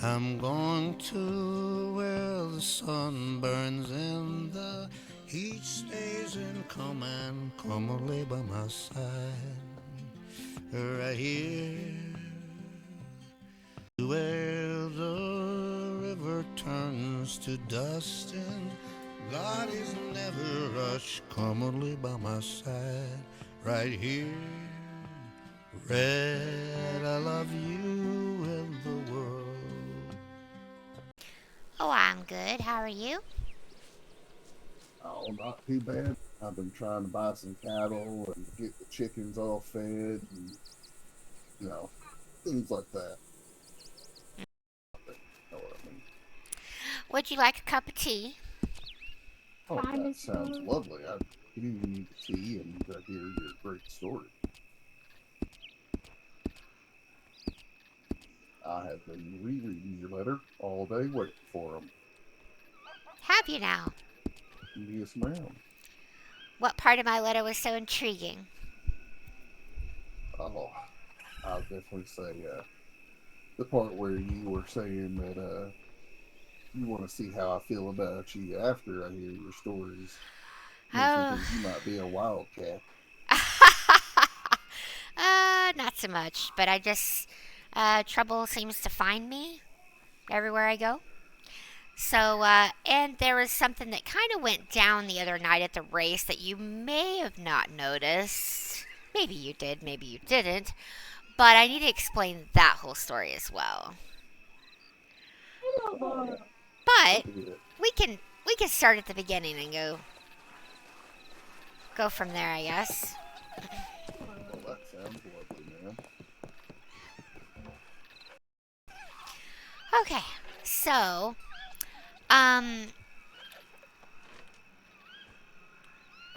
I'm going to where the sun burns and the heat stays in command. Come and lay by my side, right here, where the river turns to dust and bodies never rush. Come and lay by my side, right here. Red, I love you and the world. Oh, I'm good. How are you? Oh, not too bad. I've been trying to buy some cattle and get the chickens all fed and, you know, things like that. You know what I mean? Would you like a cup of tea? Oh, that sounds lovely. I didn't even need the tea and to hear your great story. I have been rereading your letter all day waiting for them. Have you now? Yes, ma'am. What part of my letter was so intriguing? Oh, I'll definitely say the part where you were saying that you want to see how I feel about you after I hear your stories. Makes me Oh, think you might be a wildcat. not so much, but trouble seems to find me everywhere I go. And there was something that kind of went down the other night at the race that you may have not noticed. Maybe you did, maybe you didn't. But I need to explain that whole story as well. Oh, But look at it. we can start at the beginning and go from there, I guess. Well, that sounds lovely, man. Okay, so um,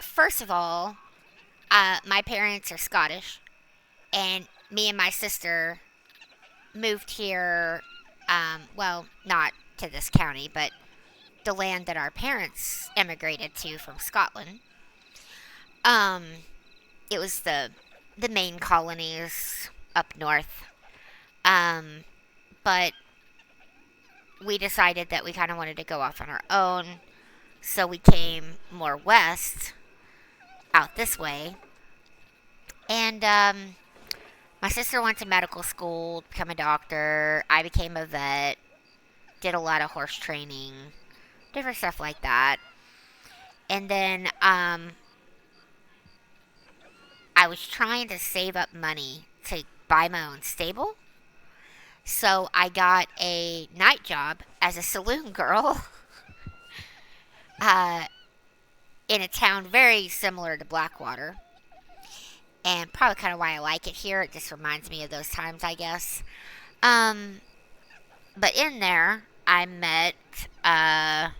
first of all, my parents are Scottish, and me and my sister moved here. Well, not to this county, but the land that our parents immigrated to from Scotland. Um, it was the main colonies up north. Um, but we decided that we kind of wanted to go off on our own, so we came more west, out this way. And my sister went to medical school, to become a doctor. I became a vet, did a lot of horse training, different stuff like that. And then I was trying to save up money to buy my own stable. So I got a night job as a saloon girl uh, in a town very similar to Blackwater. And probably kind of why I like it here. It just reminds me of those times, I guess. Um, but in there, I met, uh,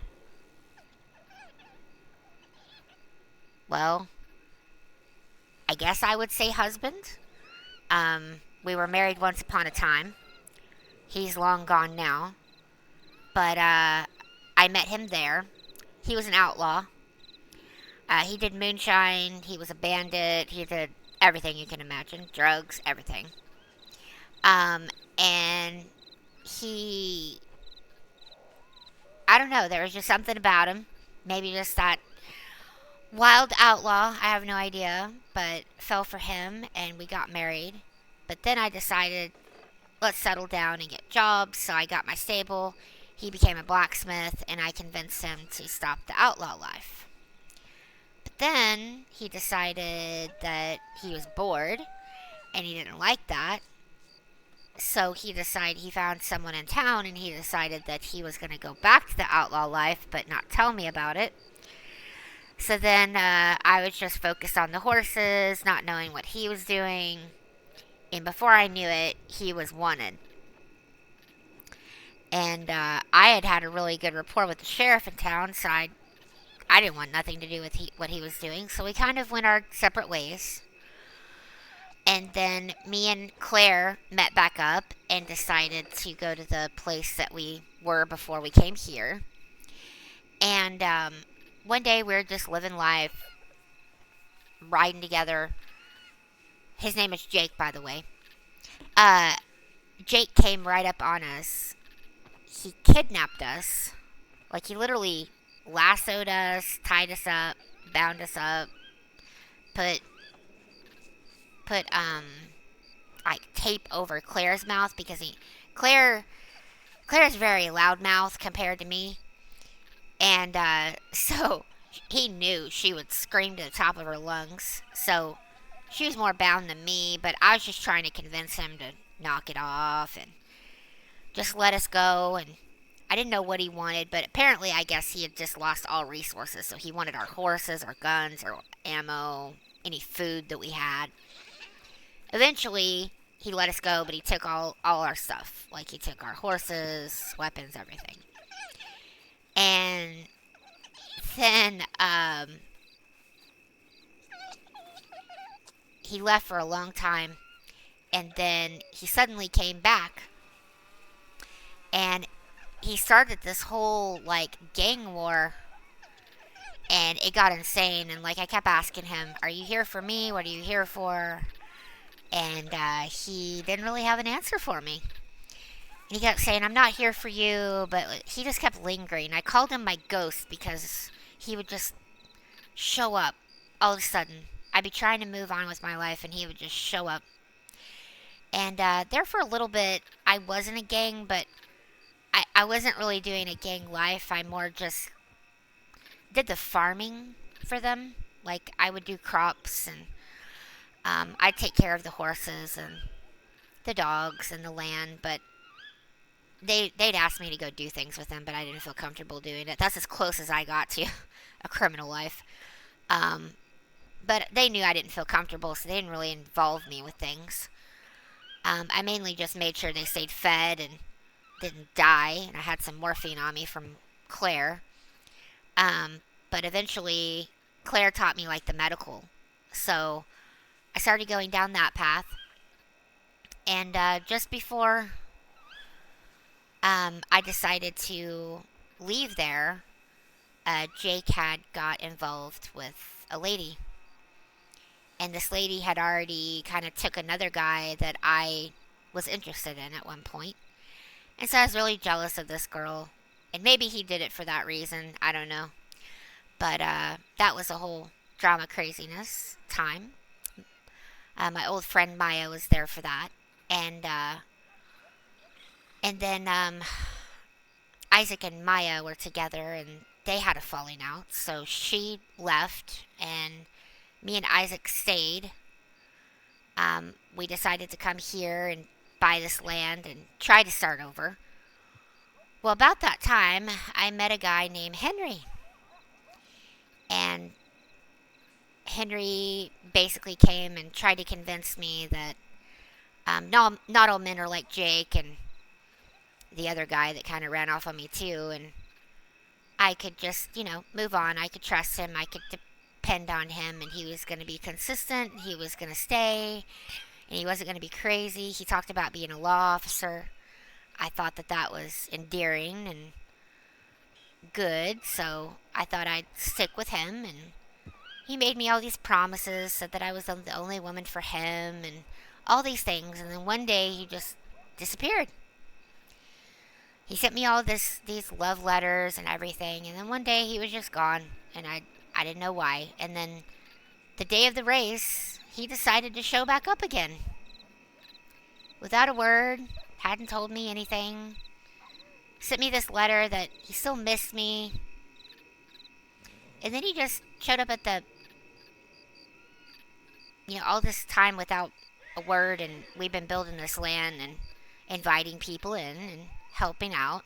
well, I guess I would say husband. We were married once upon a time. He's long gone now. But I met him there. He was an outlaw. He did moonshine. He was a bandit. He did everything you can imagine, drugs, everything. And he, I don't know, there was just something about him. Maybe just that wild outlaw. I have no idea, but fell for him, and we got married. But then I decided, let's settle down and get jobs. So I got my stable. He became a blacksmith, and I convinced him to stop the outlaw life. But then he decided that he was bored and he didn't like that. So he found someone in town and he decided that he was going to go back to the outlaw life but not tell me about it. So then I was just focused on the horses, not knowing what he was doing. And before I knew it, he was wanted. And I had had a really good rapport with the sheriff in town, so I didn't want nothing to do with what he was doing. So we kind of went our separate ways. And then me and Claire met back up and decided to go to the place that we were before we came here. And one day we were just living life, riding together. His name is Jake, by the way. Uh, Jake came right up on us he kidnapped us. Like, he literally lassoed us, tied us up, bound us up, put like tape over Claire's mouth because Claire's very loud mouth compared to me, and so he knew she would scream to the top of her lungs. So she was more bound than me, but I was just trying to convince him to knock it off and just let us go. And I didn't know what he wanted, but apparently I guess he had just lost all resources. So he wanted our horses, our guns, our ammo, any food that we had. Eventually, he let us go, but he took all our stuff. Like, he took our horses, weapons, everything. And then, he left for a long time, and then he suddenly came back, and he started this whole, like, gang war, and it got insane, and, like, I kept asking him, are you here for me? What are you here for? And he didn't really have an answer for me. And he kept saying, I'm not here for you, but he just kept lingering. I called him my ghost because he would just show up all of a sudden. I'd be trying to move on with my life, and he would just show up. And there for a little bit, I was in a gang, but I wasn't really doing a gang life. I more just did the farming for them. Like, I would do crops, and I'd take care of the horses and the dogs and the land, but they'd ask me to go do things with them, but I didn't feel comfortable doing it. That's as close as I got to a criminal life. But they knew I didn't feel comfortable, so they didn't really involve me with things. I mainly just made sure they stayed fed and didn't die, and I had some morphine on me from Claire. But eventually, Claire taught me, like, the medical. So I started going down that path. And just before I decided to leave there, Jake had got involved with a lady. And this lady had already kind of took another guy that I was interested in at one point. And so I was really jealous of this girl. And maybe he did it for that reason. I don't know. But that was a whole drama craziness time. My old friend Maya was there for that. And then Isaac and Maya were together, and they had a falling out. So she left, and me and Isaac stayed. We decided to come here and buy this land and try to start over. Well, about that time, I met a guy named Henry. And Henry basically came and tried to convince me that not all men are like Jake and the other guy that kind of ran off on me too. And I could just, move on. I could trust him. I could depend on him. And he was going to be consistent. He was going to stay. And he wasn't going to be crazy. He talked about being a law officer. I thought that was endearing and good. So I thought I'd stick with him. And he made me all these promises, said that I was the only woman for him, and all these things. And then one day he just disappeared. He sent me all these love letters and everything, and then one day he was just gone, and I didn't know why. And then the day of the race, he decided to show back up again. Without a word, hadn't told me anything. Sent me this letter that he still missed me. And then he just showed up at all this time without a word, and we've been building this land and inviting people in and helping out.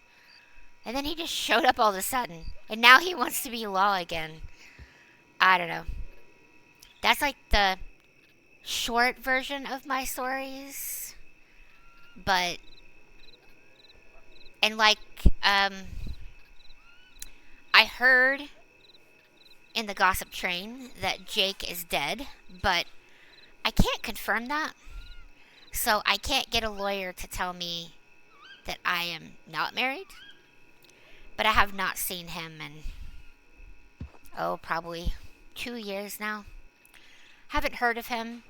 And then he just showed up all of a sudden. And now he wants to be law again. I don't know. That's like the short version of my stories. But, and like, I heard in the gossip train that Jake is dead, but I can't confirm that. So I can't get a lawyer to tell me that I am not married. But I have not seen him in, probably 2 years now. Haven't heard of him.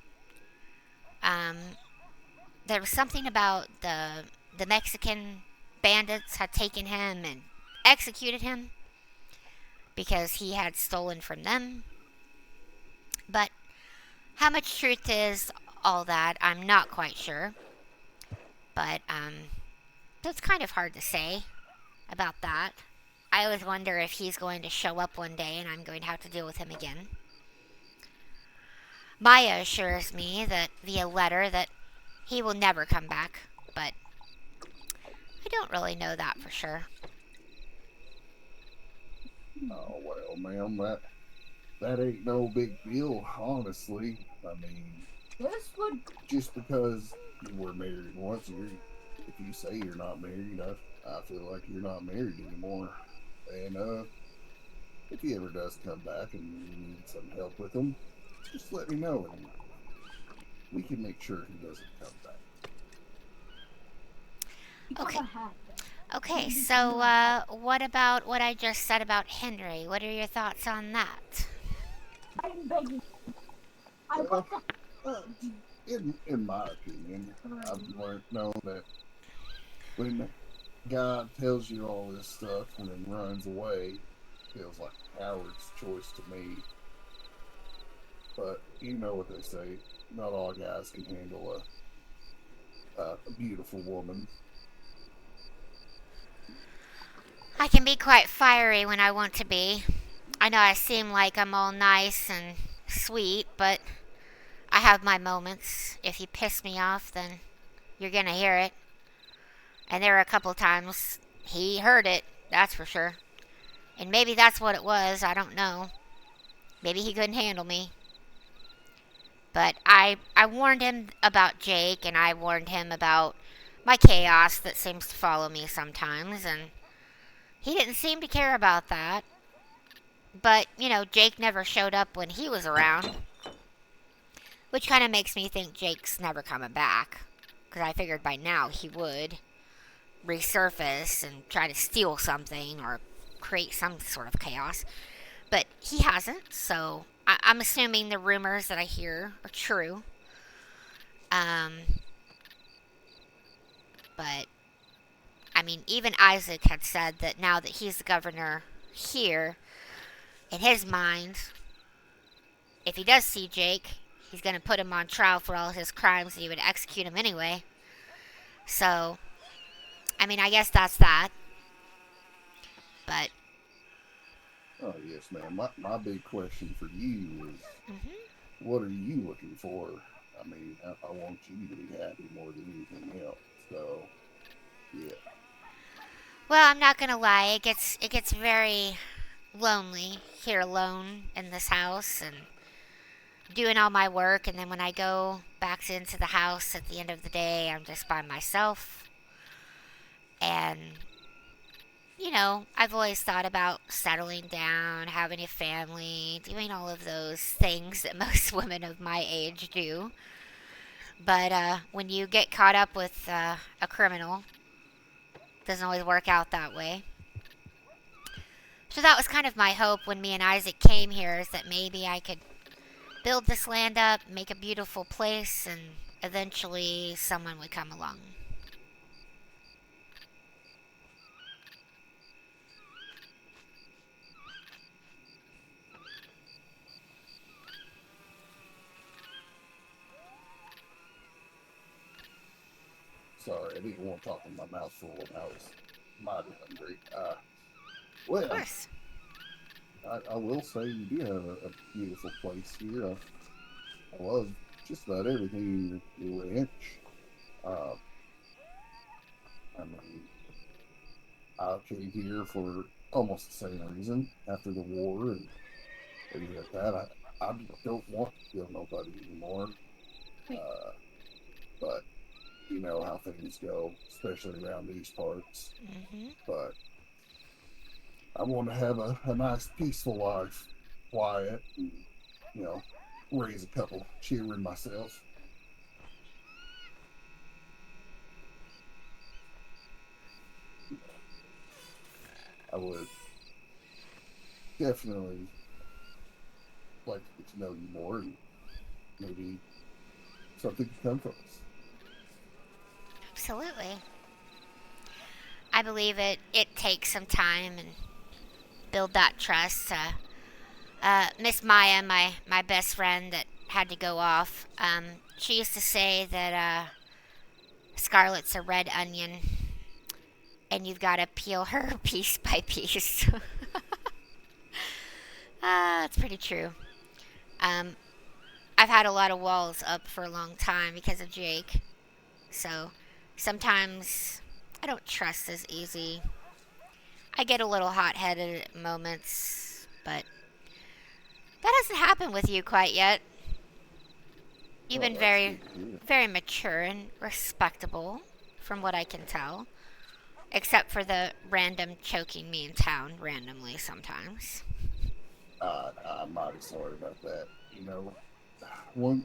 There was something about the Mexican bandits had taken him and executed him because he had stolen from them. But how much truth is all that, I'm not quite sure. But that's kind of hard to say about that. I always wonder if he's going to show up one day and I'm going to have to deal with him again. Maya assures me that via letter that he will never come back, but I don't really know that for sure. Oh well, ma'am, that ain't no big deal, honestly. I mean, just because you were married once, if you say you're not married, I feel like you're not married anymore. And if he ever does come back and you need some help with him, just let me know, and we can make sure he doesn't come back. Okay. Okay, so what about what I just said about Henry? What are your thoughts on that? Well, uh, in my opinion, I've learned known that when God tells you all this stuff and then runs away, feels like a coward's choice to me. But you know what they say: not all guys can handle a beautiful woman. I can be quite fiery when I want to be. I know I seem like I'm all nice and sweet, but I have my moments. If you piss me off, then you're gonna hear it. And there were a couple times he heard it, that's for sure. And maybe that's what it was, I don't know. Maybe he couldn't handle me. But I warned him about Jake, and I warned him about my chaos that seems to follow me sometimes, and he didn't seem to care about that. But, Jake never showed up when he was around, which kind of makes me think Jake's never coming back. Because I figured by now he would resurface and try to steal something or create some sort of chaos. But he hasn't, so I'm assuming the rumors that I hear are true. But, I mean, even Isaac had said that now that he's the governor here, in his mind, if he does see Jake, he's going to put him on trial for all his crimes and he would execute him anyway. So, I mean, I guess that's that. But, Oh yes, ma'am. My big question for you is, what are you looking for? I mean, I want you to be happy more than anything else. So, yeah. well, I'm not going to lie, it gets very lonely here alone in this house and doing all my work, and then when I go back into the house at the end of the day, I'm just by myself. And I've always thought about settling down, having a family, doing all of those things that most women of my age do. But when you get caught up with a criminal, it doesn't always work out that way. So that was kind of my hope when me and Isaac came here, is that maybe I could build this land up, make a beautiful place, and eventually someone would come along. Sorry, I didn't want to talk with my mouth full when I was mighty hungry. Of Well, course. I will say you do have a beautiful place here. I love just about everything in your ranch. Uh, I mean, I came here for almost the same reason after the war and everything like that. I don't want to kill nobody anymore. Uh, but you know how things go, especially around these parts. But I want to have a nice, peaceful life, quiet, and, you know, raise a couple children myself. I would definitely like to get to know you more, and maybe something could come from us. Absolutely. I believe it takes some time and build that trust. Miss Maya, my best friend that had to go off, she used to say that Scarlette's a red onion, and you've got to peel her piece by piece. That's pretty true. Um, I've had a lot of walls up for a long time because of Jake, so sometimes I don't trust as easy. I get a little hot-headed at moments, but that hasn't happened with you quite yet. You've Oh, been that's very, good to hear. very mature and respectable, from what I can tell. Except for the random choking me in town randomly sometimes. I'm mighty sorry about that. You know, once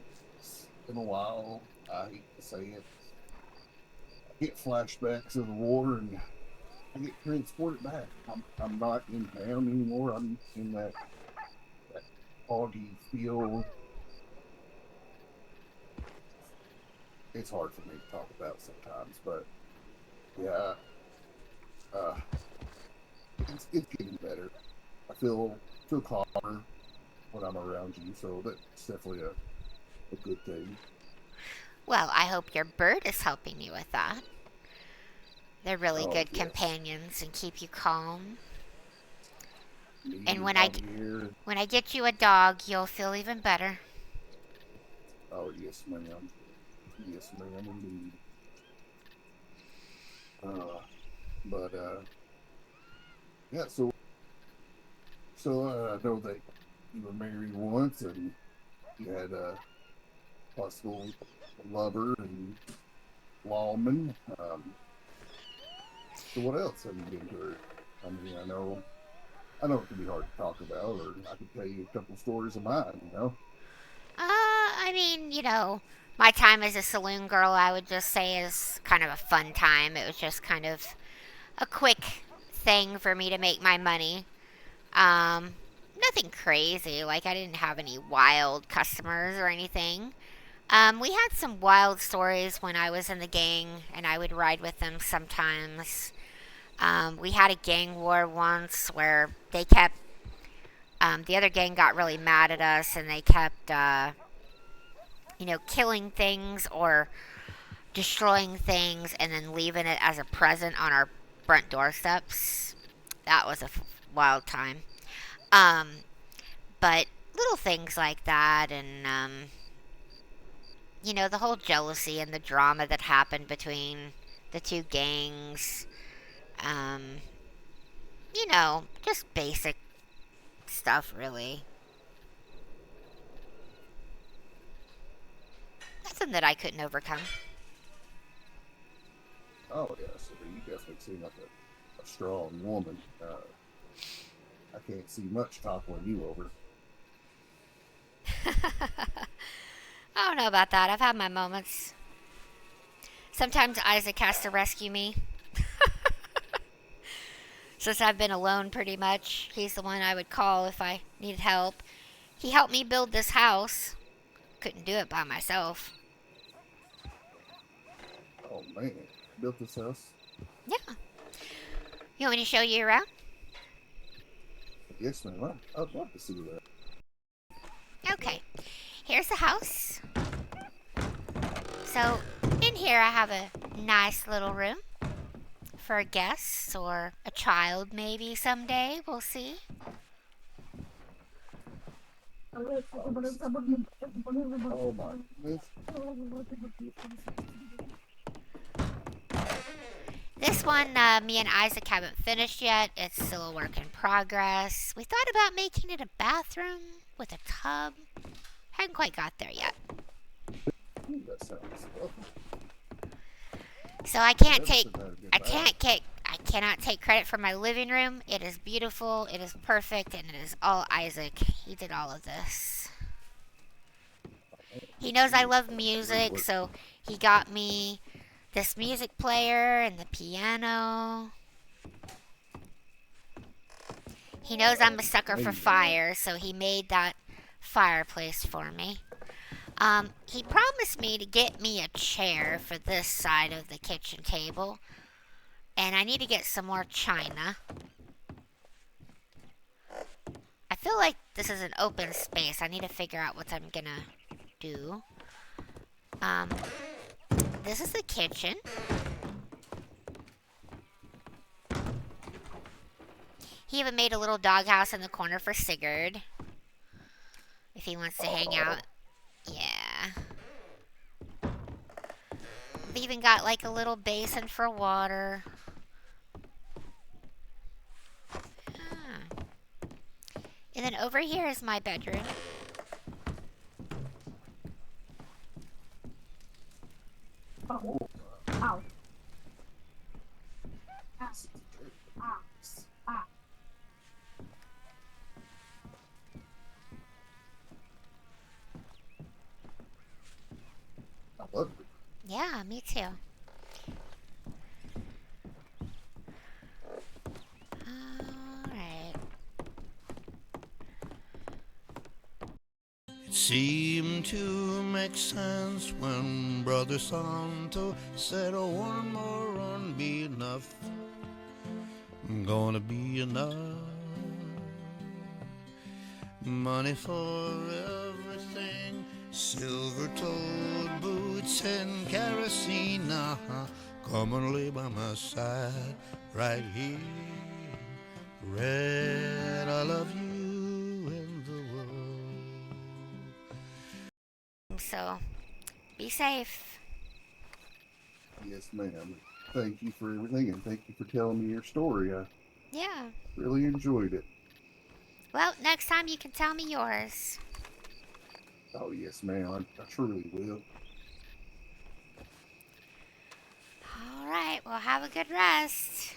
in a while, I hate to say it, I get flashbacks of the war and I get transported back. I'm not in town anymore. I'm in that foggy field. It's hard for me to talk about sometimes, but yeah, uh, it's getting better. I feel calmer when I'm around you, so that's definitely a good thing. Well, I hope your bird is helping you with that. They're really Oh good yes, companions and keep you calm. And me when I, Javier. when I get you a dog, you'll feel even better. Oh yes, ma'am. Yes, ma'am, indeed. Uh, but yeah. So I know that you were married once and you had a possible lover and lawman. So what else have you been through? I mean, I know it can be hard to talk about, or I could tell you a couple stories of mine. I mean, my time as a saloon girl, I would just say is kind of a fun time. It was just kind of a quick thing for me to make my money. Um, Nothing crazy. Like, I didn't have any wild customers or anything. We had some wild stories when I was in the gang, and I would ride with them sometimes. We had a gang war once where the other gang got really mad at us, and they kept, killing things or destroying things and then leaving it as a present on our front doorsteps. That was a wild time. Um, but little things like that, and the whole jealousy and the drama that happened between the two gangs. Um, just basic stuff, really. Nothing that I couldn't overcome. Oh yes, you definitely seem like a strong woman. I can't see much toppling you over. I don't know about that. I've had my moments. Sometimes Isaac has to rescue me. Since I've been alone pretty much, he's the one I would call if I needed help. He helped me build this house. Couldn't do it by myself. Oh man, built this house. Yeah. You want me to show you around? Yes, ma'am. I'd love to see that. Okay. Here's the house. So, in here I have a nice little room for a guest or a child maybe someday. We'll see. Oh my goodness. This one, me and Isaac haven't finished yet. It's still a work in progress. We thought about making it a bathroom with a tub. Hadn't quite got there yet. That sounds lovely. So I Yeah, can't this take, is not a good I bath. cannot take credit for my living room. It is beautiful, it is perfect, and it is all Isaac. He did all of this. He knows I love Really music, work. so he got me this music player and the piano. He knows I'm a sucker for Amazing. fire, so he made that fireplace for me. He promised me to get me a chair for this side of the kitchen table. And I need to get some more china. I feel like this is an open space. I need to figure out what I'm gonna do. This is the kitchen. He even made a little doghouse in the corner for Sigurd. If he wants to hang out. Yeah. They even got like a little basin for water. And then over here is my bedroom. Ow. I love it. Yeah, me too. Alright. It seemed to make sense when Brother Santo said, "Oh, one more run be enough. Gonna be enough. Money for everything, silver-toed boots and kerosene. Come and lay by my side right here. Red, I love you and the world." So, be safe. Yes, ma'am. Thank you for everything, and thank you for telling me your story. I Yeah. really enjoyed it. Well, next time you can tell me yours. Oh, yes, ma'am. I truly will. Alright, well, have a good rest.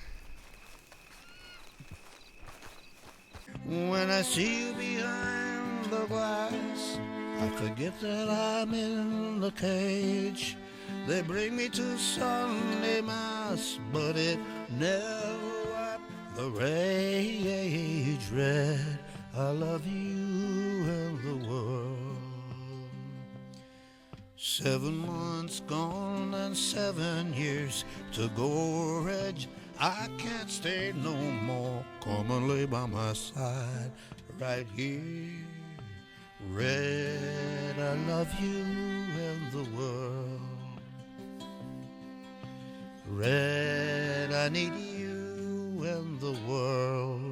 When I see you behind the glass, I forget that I'm in the cage. They bring me to Sunday Mass, but it never wiped the rage. Red, I love you and the world. 7 months gone and 7 years to go, Reg. I can't stay no more. Come and lay by my side right here. Red, I love you and the world. Red, I need you and the world.